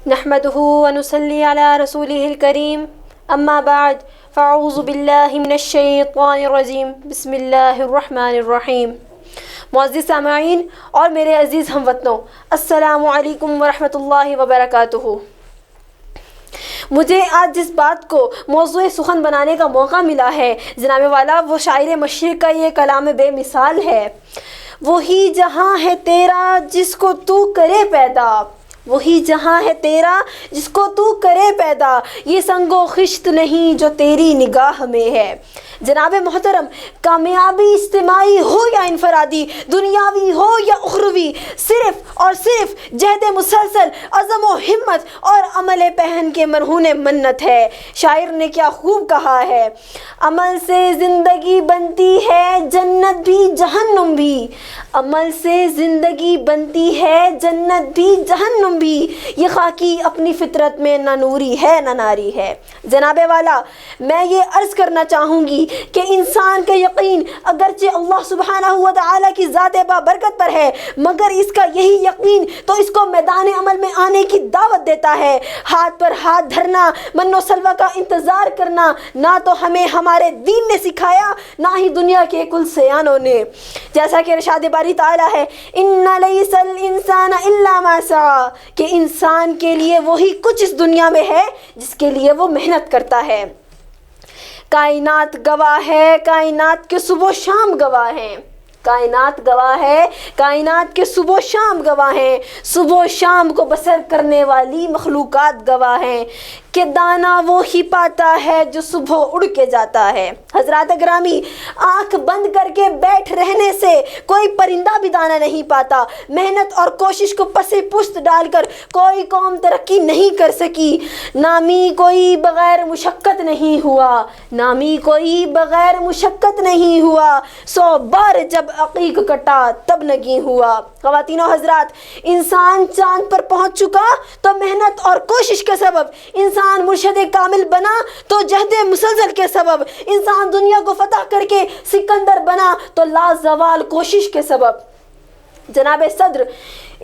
نحمده ونصلي على رسوله الكريم اما بعد فاعوذ باللہ من الشیطان الرجیم بسم اللہ الرحمن الرحیم۔ معزز سامعین اور میرے عزیز ہم وطنوں، السلام علیکم ورحمۃ اللہ وبرکاتہ۔ مجھے آج جس بات کو موضوع سخن بنانے کا موقع ملا ہے جناب والا، وہ شاعر مشرق کا یہ کلام بے مثال ہے۔ وہی جہاں ہے تیرا جس کو تو کرے پیدا، وہی جہاں ہے تیرا جس کو تو کرے پیدا، یہ سنگ و خشت نہیں جو تیری نگاہ میں ہے۔ جناب محترم، کامیابی اجتماعی ہو یا انفرادی، دنیاوی ہو یا اخروی، صرف اور صرف جہد مسلسل، عزم و ہمت اور عمل پہن کے مرہون منت ہے۔ شاعر نے کیا خوب کہا ہے، عمل سے زندگی بنتی ہے جنت بھی جہنم بھی، عمل سے زندگی بنتی ہے جنت بھی جہنم بھی، یہ خاکی اپنی فطرت میں نہ نوری ہے نہ ناری ہے۔ جناب والا، میں یہ عرض کرنا چاہوں گی کہ انسان کا یقین اگرچہ اللہ سبحانہ و تعالیٰ کی ذات بابرکت پر ہے، مگر اس کا یہی یقین تو اس کو میدان عمل میں آنے کی دعوت دیتا ہے۔ ہاتھ پر ہاتھ دھرنا، من و سلوہ کا انتظار کرنا نہ تو ہمیں ہمارے دین نے سکھایا، نہ ہی دنیا کے کل سیانوں نے۔ جیسا کہ ارشاد باری تعالیٰ ہے، ان لیس الانسان الا ما سعی، کہ انسان کے لیے وہی کچھ اس دنیا میں ہے جس کے لیے وہ محنت کرتا ہے۔ کائنات گواہ ہے، کائنات کے صبح و شام گواہ ہیں، کائنات گواہ ہے، کائنات کے صبح و شام گواہ ہیں، صبح و شام کو بسر کرنے والی مخلوقات گواہ ہیں کہ دانا وہ ہی پاتا ہے جو صبح اڑ کے جاتا ہے۔ حضرات گرامی، آنکھ بند کر کے بیٹھ رہنے سے کوئی پرندہ بھی دانا نہیں پاتا۔ محنت اور کوشش کو پس پشت ڈال کر کوئی قوم ترقی نہیں کر سکی۔ نامی کوئی بغیر مشقت نہیں ہوا، نامی کوئی بغیر مشقت نہیں ہوا، 100 بار جب عقیق کٹا تب نگیں ہوا۔ خواتین و حضرات، انسان چاند پر پہنچ چکا تو محنت اور کوشش کے سبب، انسان مرشد کامل بنا تو جہد مسلسل کے سبب، انسان دنیا کو فتح کر کے سکندر بنا تو لازوال کوشش کے سبب۔ جناب صدر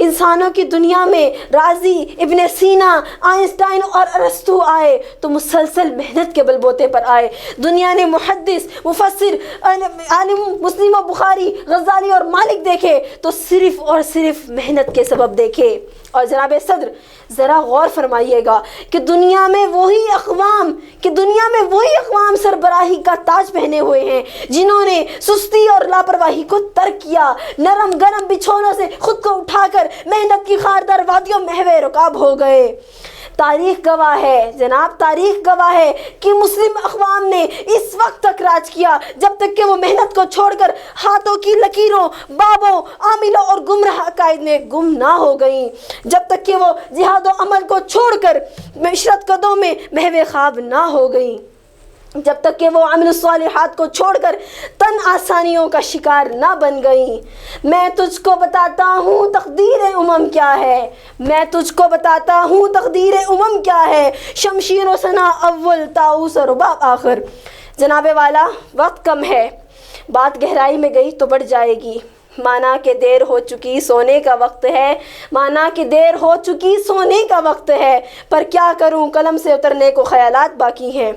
انسانوں کی دنیا میں رازی، ابن سینا، آئنسٹائن اور ارسطو آئے تو مسلسل محنت کے بل بوتے پر آئے۔ دنیا نے محدث، مفسر، عالم مسلم و بخاری، غزالی اور مالک دیکھے تو صرف اور صرف محنت کے سبب دیکھے۔ اور جناب صدر ذرا غور فرمائیے گا کہ دنیا میں وہی اقوام سربراہی کا تاج پہنے ہوئے ہیں جنہوں نے سستی اور لاپرواہی کو ترک کیا، نرم گرم بچھونوں سے خود کو اٹھا کر محنت کی خاردار وادیوں محو رکاب ہو گئے۔ تاریخ گواہ ہے، جناب تاریخ گواہ ہے کہ مسلم اقوام نے اس وقت تک راج کیا جب تک کہ وہ محنت کو چھوڑ کر ہاتھوں کی لکیروں، بابوں، عاملوں اور گمراہ عقائد میں گم نہ ہو گئیں، جب تک کہ وہ جہاد و عمل کو چھوڑ کر عشرت قدوں میں محو خواب نہ ہو گئیں، جب تک کہ وہ عمل الصالحات کو چھوڑ کر تن آسانیوں کا شکار نہ بن گئیں۔ میں تجھ کو بتاتا ہوں تقدیر امم کیا ہے، میں تجھ کو بتاتا ہوں تقدیر امم کیا ہے، شمشیر و سنا اول طاؤس و رباب آخر۔ جناب والا، وقت کم ہے، بات گہرائی میں گئی تو بڑھ جائے گی۔ مانا کہ دیر ہو چکی سونے کا وقت ہے، مانا کہ دیر ہو چکی سونے کا وقت ہے، پر کیا کروں قلم سے اترنے کو خیالات باقی ہیں۔